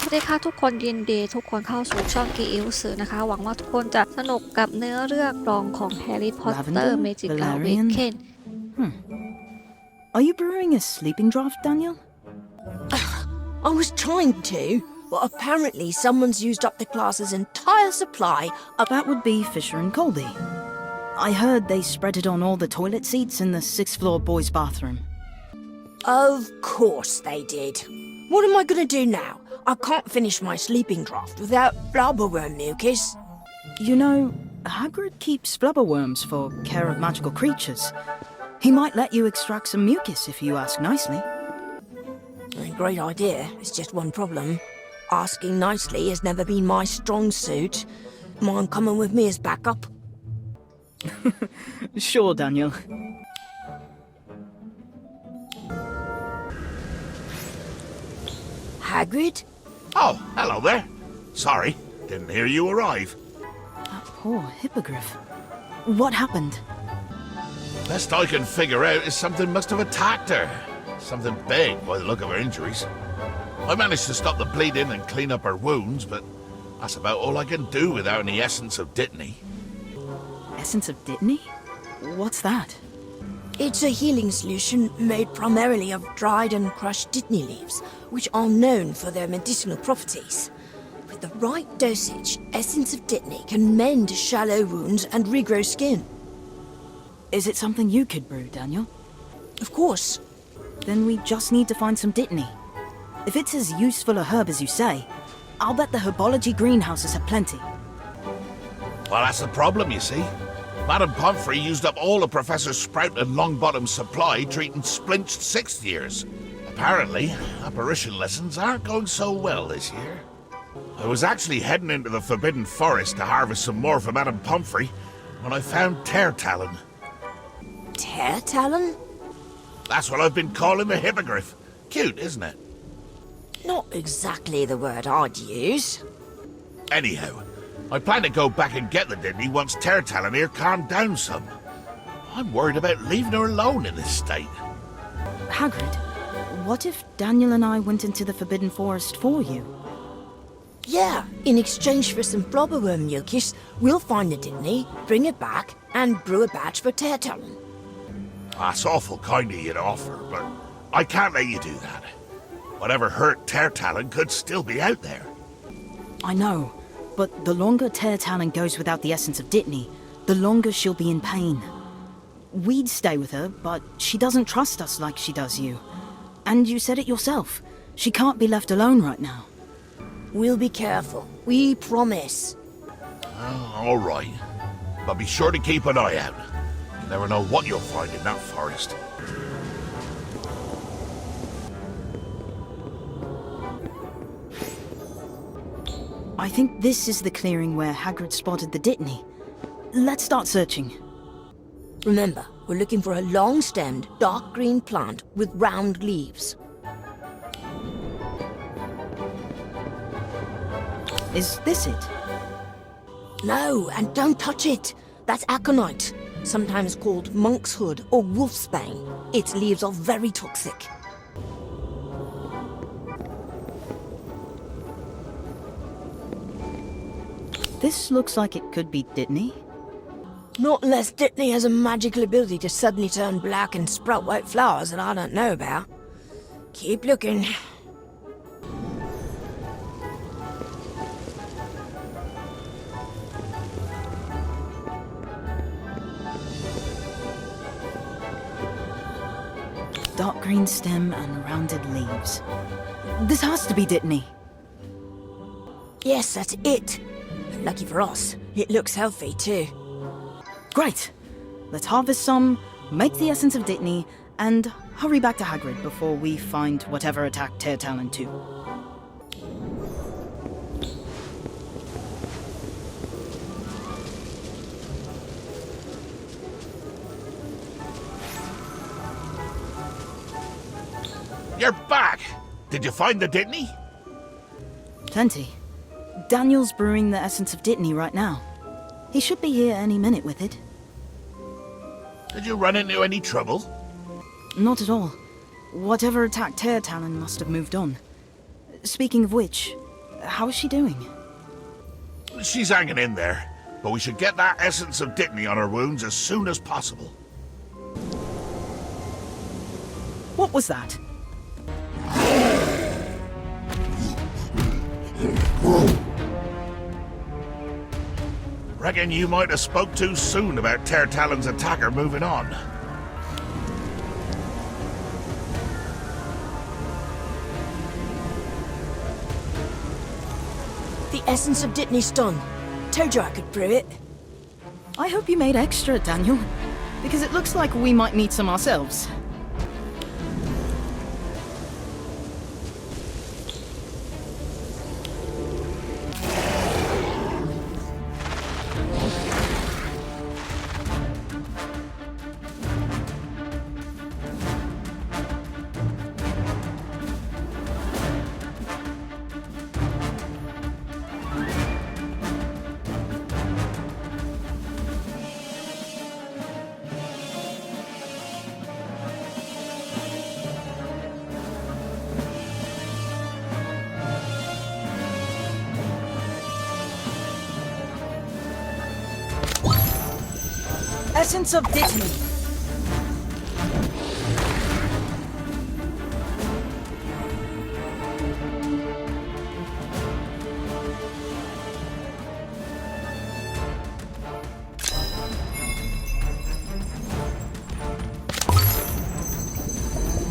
วัสดีค่ะทุกคนยินดีทุกคนเข้าสู่ช่องกีอิวสือนะคะหวังว่าทุกคนจะสนุกกับเนื้อเรื่องรองของแฮร์รี่พอตเตอร์ Lavender, เมจิกา เว valerian. เคน Are you brewing a sleeping draft, Daniel? I was trying to, but apparently someone's used up the class's entire supply of... That would be Fisher and Colby. I heard they spread it on all the toilet seats in the 6th floor boys' bathroom. Of course they did. What am I gonna do now? I can't finish my sleeping draft without blubberworm mucus. You know, Hagrid keeps flubberworms for care of magical creatures. He might let you extract some mucus if you ask nicely. A great idea. It's just one problem. Asking nicely has never been my strong suit. Mind coming with me as backup? Sure, Daniel. Hagrid? Oh, hello there. Sorry, didn't hear you arrive. That poor hippogriff. What happened? Best I can figure out is something must have attacked her. Something big by the look of her injuries. I managed to stop the bleeding and clean up her wounds, but that's about all I can do without any essence of Dittany. Essence of Dittany? What's that? It's a healing solution made primarily of dried and crushed Dittany leaves, which are known for their medicinal properties. With the right dosage, Essence of Dittany can mend shallow wounds and regrow skin. Is it something you could brew, Daniel? Of course. Then we just need to find some Dittany. If it's as useful a herb as you say, I'll bet the herbology greenhouses have plenty. Well, that's the problem, you see. Madame Pomfrey used up all of Professor Sprout and Longbottom's supply treating splinched 6th years. Apparently, apparition lessons aren't going so well this year. I was actually heading into the Forbidden Forest to harvest some more for Madame Pomfrey when I found Teartalon. Teartalon? That's what I've been calling the hippogriff. Cute, isn't it? Not exactly the word I'd use. Anyhow, I plan to go back and get the Dittany once Teartalon here calmed down some. I'm worried about leaving her alone in this state. Hagrid, what if Daniel and I went into the Forbidden Forest for you? Yeah, in exchange for some blubberworm mucus, we'll find the Dittany, bring it back, and brew a batch for Teartalon. That's awful kind of you to offer, but I can't let you do that. Whatever hurt Teartalon could still be out there. I know, but the longer Teartalon goes without the essence of Dittany, the longer she'll be in pain. We'd stay with her, but she doesn't trust us like she does you. And you said it yourself. She can't be left alone right now. We'll be careful. We promise. All right. But be sure to keep an eye out. You never know what you'll find in that forest. I think this is the clearing where Hagrid spotted the Dittany. Let's start searching. Remember, we're looking for a long-stemmed, dark green plant with round leaves. Is this it? No, and don't touch it. That's aconite, sometimes called monk's hood or wolfsbane. Its leaves are very toxic. This looks like it could be Dittany. Not unless Dittany has a magical ability to suddenly turn black and sprout white flowers that I don't know about. Keep looking. Dark green stem and rounded leaves. This has to be Dittany. Yes, that's it. Lucky for us, it looks healthy too. Great! Let's harvest some, make the essence of Dittany, and hurry back to Hagrid before we find whatever attacked Teartalon too. You're back! Did you find the Dittany? Plenty. Daniel's brewing the essence of Dittany right now. He should be here any minute with it. Did you run into any trouble? Not at all. Whatever attacked Teartalon must have moved on. Speaking of which, How is she doing? She's hanging in there, but we should get that essence of Dittany on her wounds as soon as possible. What was that? Reckon you might have spoke too soon about Tear Talon's attacker moving on. The essence of Dittany's done. Told you I could brew it. I hope you made extra, Daniel, because it looks like we might need some ourselves. Essence of Dittany.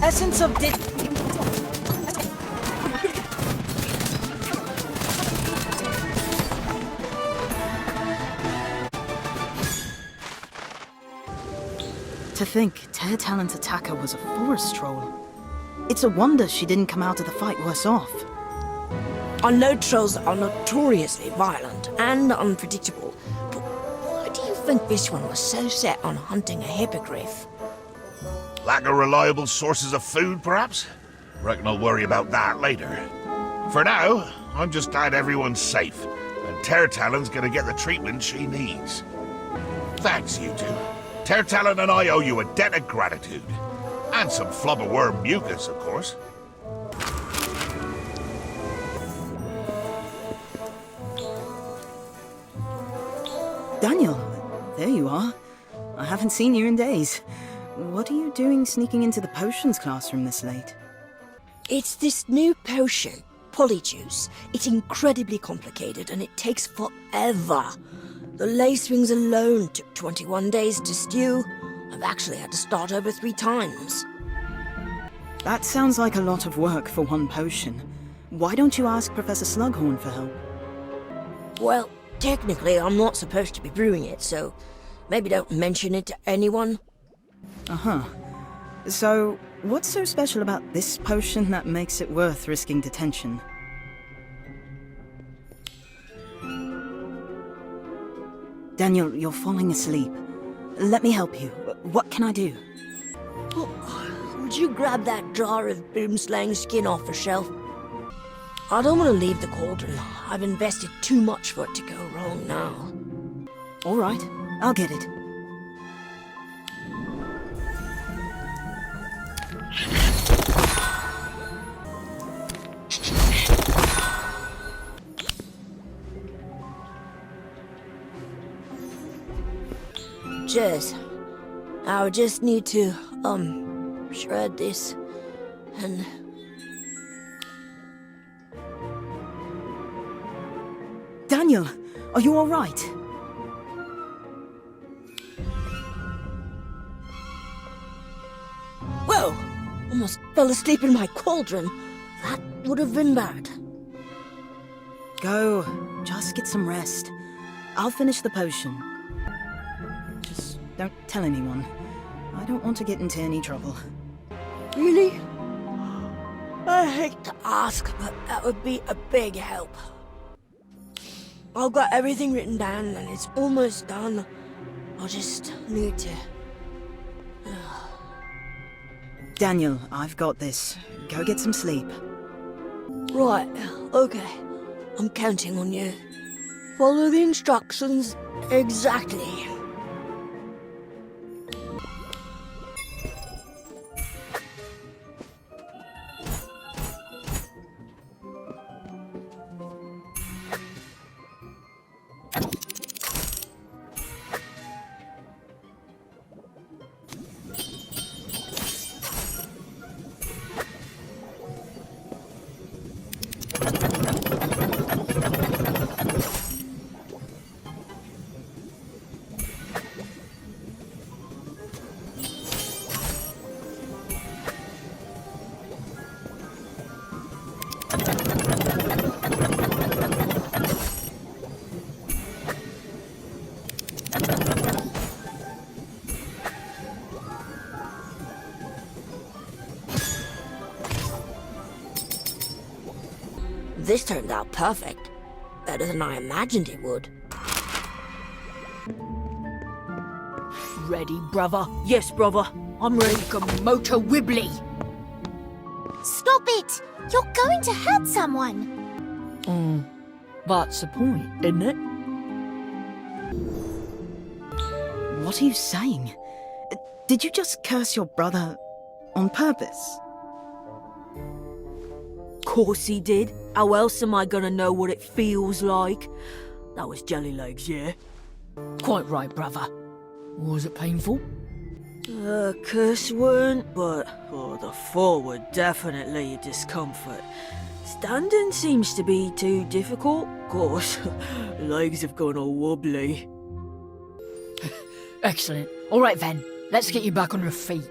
Essence of Dittany. To think Tear Talon's attacker was a forest troll. It's a wonder she didn't come out of the fight worse off. I know trolls are notoriously violent and unpredictable, but why do you think this one was so set on hunting a hippogriff? Lack of reliable sources of food, perhaps? Reckon I'll worry about that later. For now, I'm just glad everyone's safe, and Tear Talon's gonna get the treatment she needs. Thanks, you two. Tear Talon and I owe you a debt of gratitude. And some flubberworm mucus, of course. Daniel, there you are. I haven't seen you in days. What are you doing sneaking into the potions classroom this late? It's this new potion, Polyjuice. It's incredibly complicated and it takes forever. The lace rings alone took 21 days to stew. I've actually had to start over 3 times. That sounds like a lot of work for one potion. Why don't you ask Professor Slughorn for help? Well, technically I'm not supposed to be brewing it, so maybe don't mention it to anyone. Uh-huh. So, what's so special about this potion that makes it worth risking detention? Daniel, you're falling asleep. Let me help you. What can I do? Would you grab that jar of boomslang skin off the shelf? I don't want to leave the cauldron. I've invested too much for it to go wrong now. All right, I'll get it. Cheers. I would just need to, shred this, and... Daniel, are you all right? Whoa! Almost fell asleep in my cauldron. That would have been bad. Go. Just get some rest. I'll finish the potion. Just don't tell anyone. I don't want to get into any trouble. Really? I hate to ask, but that would be a big help. I've got everything written down and it's almost done. I'll just need to... Daniel, I've got this. Go get some sleep. Right, okay. I'm counting on you. Follow the instructions exactly. This turned out perfect. Better than I imagined it would. Ready, brother? Yes, brother. I'm ready. Motor Wibbly. Stop it! You're going to hurt someone. That's the point, isn't it? What are you saying? Did you just curse your brother on purpose? Course he did. How else am I gonna know what it feels like? That was Jelly Legs, yeah? Quite right, brother. Was it painful? Curse weren't, but the fall were definitely a discomfort. Standing seems to be too difficult. Course, legs have gone all wobbly. Excellent. All right then, let's get you back on your feet.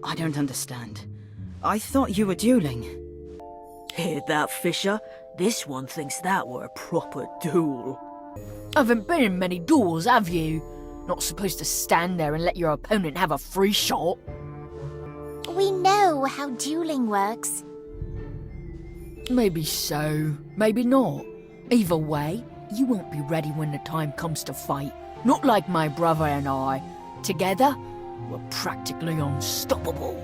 I don't understand. I thought you were dueling. Hear that, Fisher? This one thinks that were a proper duel. Haven't been in many duels, have you? Not supposed to stand there and let your opponent have a free shot. We know how dueling works. Maybe so, maybe not. Either way, you won't be ready when the time comes to fight. Not like my brother and I. Together, we're practically unstoppable.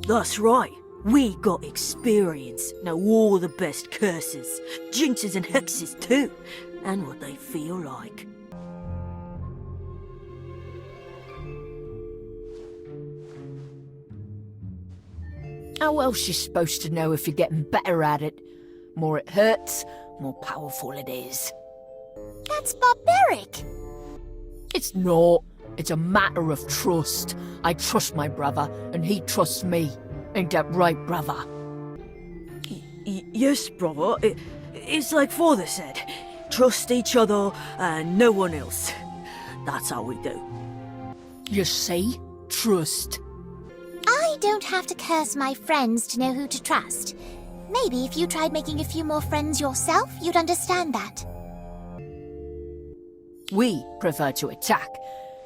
That's right. We got experience. Know all the best curses, jinxes and hexes too, and what they feel like. How else you supposed to know if you're getting better at it? More it hurts, more powerful it is. That's barbaric. It's not. It's a matter of trust. I trust my brother, and he trusts me. Ain't that right, brother? Yes, brother. It's like Father said. Trust each other and no one else. That's how we do. You see? Trust. I don't have to curse my friends to know who to trust. Maybe if you tried making a few more friends yourself, you'd understand that. We prefer to attack.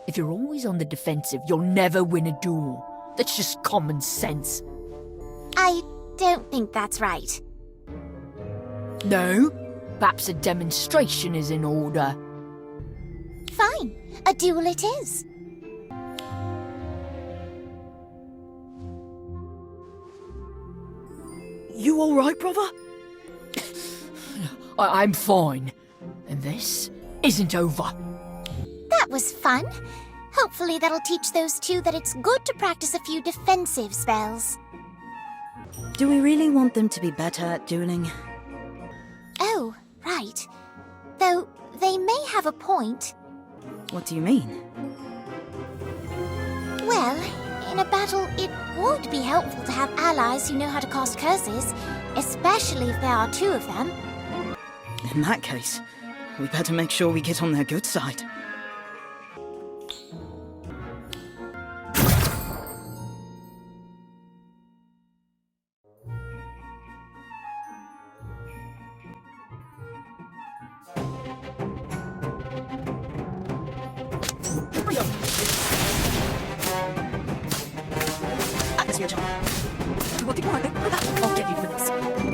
If you're always on the defensive, you'll never win a duel. That's just common sense. I don't think that's right. No? Perhaps a demonstration is in order. Fine, a duel it is. You alright, brother? I'm fine. And this isn't over. That was fun. Hopefully that'll teach those two that it's good to practice a few defensive spells. Do we really want them to be better at dueling? Oh, right. Though they may have a point. What do you mean? Well, in a battle, it would be helpful to have allies who know how to cast curses, especially if there are two of them. In that case, we better make sure we get on their good side. Atmosphere charm. I'll get you for this.